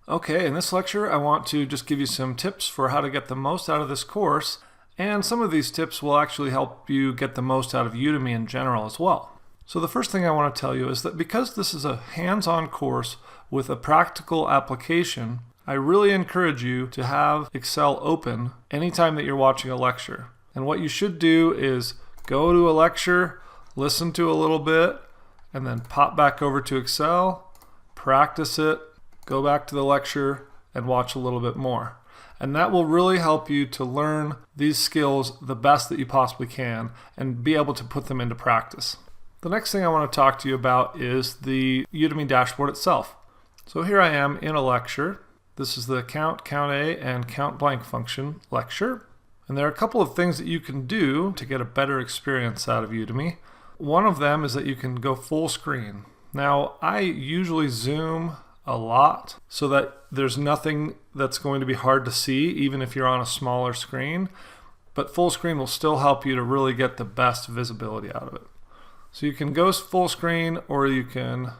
Okay, in this lecture I want to just give you some tips for how to get the most out of this course, and some of these tips will actually help you get the most out of Udemy in general as well. So the first thing I want to tell you is that because this is a hands-on course with a practical application, I really encourage you to have Excel open anytime that you're watching a lecture. And what you should do is go to a lecture, listen to a little bit, and then pop back over to Excel, practice it, go back to the lecture, and watch a little bit more. And that will really help you to learn these skills the best that you possibly can and be able to put them into practice. The next thing I want to talk to you about is the Udemy dashboard itself. So here I am in a lecture. This is the count A, and count blank function lecture. And there are a couple of things that you can do to get a better experience out of Udemy. One of them is that you can go full screen. Now, I usually zoom a lot so that there's nothing that's going to be hard to see, even if you're on a smaller screen. But full screen will still help you to really get the best visibility out of it. So you can go full screen, or you can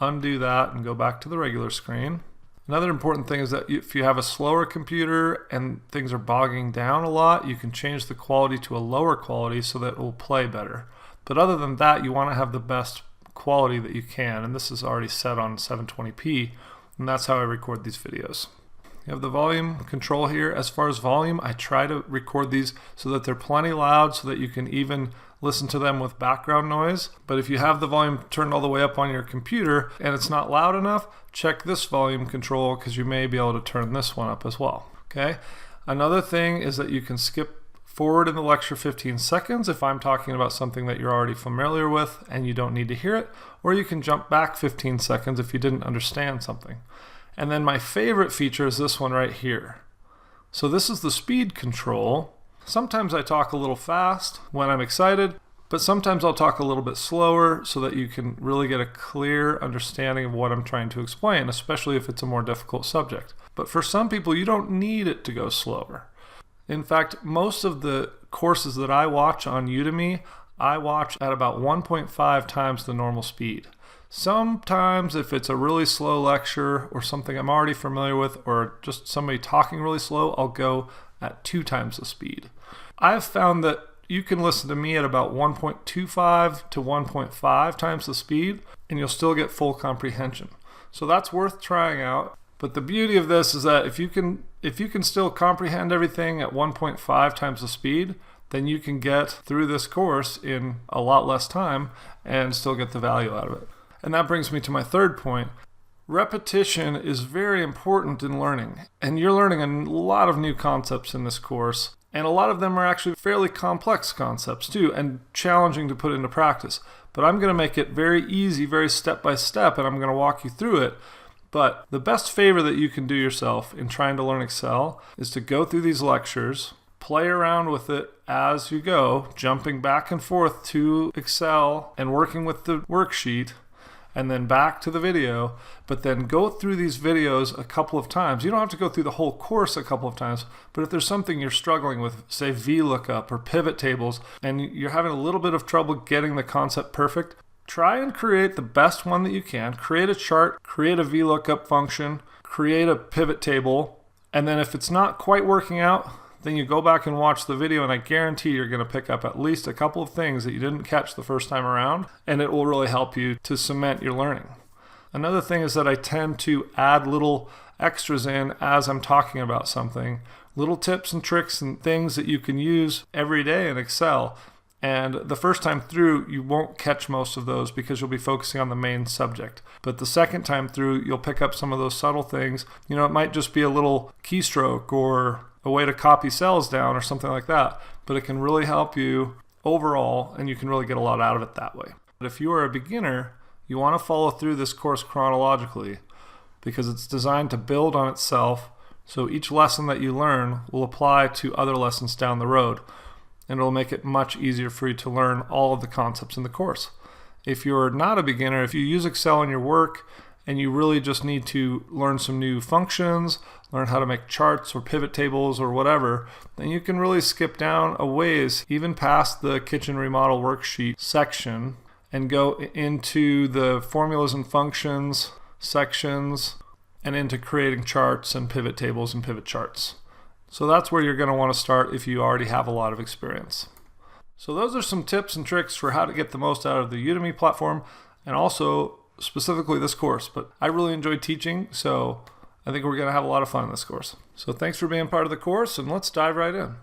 undo that and go back to the regular screen. Another important thing is that if you have a slower computer and things are bogging down a lot, you can change the quality to a lower quality so that it will play better. But other than that, you want to have the best quality that you can, and this is already set on 720p, and that's how I record these videos. You have the volume control here. As far as volume, I try to record these so that they're plenty loud so that you can even listen to them with background noise. But if you have the volume turned all the way up on your computer and it's not loud enough, check this volume control because you may be able to turn this one up as well. Okay. Another thing is that you can skip forward in the lecture 15 seconds if I'm talking about something that you're already familiar with and you don't need to hear it, or you can jump back 15 seconds if you didn't understand something. And then my favorite feature is this one right here. So this is the speed control. Sometimes I talk a little fast when I'm excited, but sometimes I'll talk a little bit slower so that you can really get a clear understanding of what I'm trying to explain, especially if it's a more difficult subject. But for some people, you don't need it to go slower. In fact, most of the courses that I watch on Udemy, I watch at about 1.5 times the normal speed. Sometimes if it's a really slow lecture or something I'm already familiar with, or just somebody talking really slow, I'll go at 2 times the speed. I've found that you can listen to me at about 1.25 to 1.5 times the speed, and you'll still get full comprehension. So that's worth trying out. But the beauty of this is that if you can still comprehend everything at 1.5 times the speed, then you can get through this course in a lot less time and still get the value out of it. And that brings me to my third point. Repetition is very important in learning, and you're learning a lot of new concepts in this course, and a lot of them are actually fairly complex concepts too, and challenging to put into practice. But I'm going to make it very easy, very step by step, and I'm going to walk you through it. But the best favor that you can do yourself in trying to learn Excel is to go through these lectures, play around with it as you go, jumping back and forth to Excel and working with the worksheet, and then back to the video, but then go through these videos a couple of times. You don't have to go through the whole course a couple of times, but if there's something you're struggling with, say VLOOKUP or pivot tables, and you're having a little bit of trouble getting the concept perfect, try and create the best one that you can. Create a chart, create a VLOOKUP function, create a pivot table, and then if it's not quite working out, then you go back and watch the video, and I guarantee you're going to pick up at least a couple of things that you didn't catch the first time around, and it will really help you to cement your learning. Another thing is that I tend to add little extras in as I'm talking about something, little tips and tricks and things that you can use every day in Excel. And the first time through, you won't catch most of those because you'll be focusing on the main subject. But the second time through, you'll pick up some of those subtle things. You know, it might just be a little keystroke or a way to copy cells down or something like that. But it can really help you overall, and you can really get a lot out of it that way. But if you are a beginner, you want to follow through this course chronologically because it's designed to build on itself. So each lesson that you learn will apply to other lessons down the road, and it'll make it much easier for you to learn all of the concepts in the course. If you're not a beginner, if you use Excel in your work and you really just need to learn some new functions, learn how to make charts or pivot tables or whatever, then you can really skip down a ways, even past the kitchen remodel worksheet section, and go into the formulas and functions sections and into creating charts and pivot tables and pivot charts. So that's where you're going to want to start if you already have a lot of experience. So those are some tips and tricks for how to get the most out of the Udemy platform, and also specifically this course. But I really enjoyed teaching, so I think we're going to have a lot of fun in this course. So thanks for being part of the course, and let's dive right in.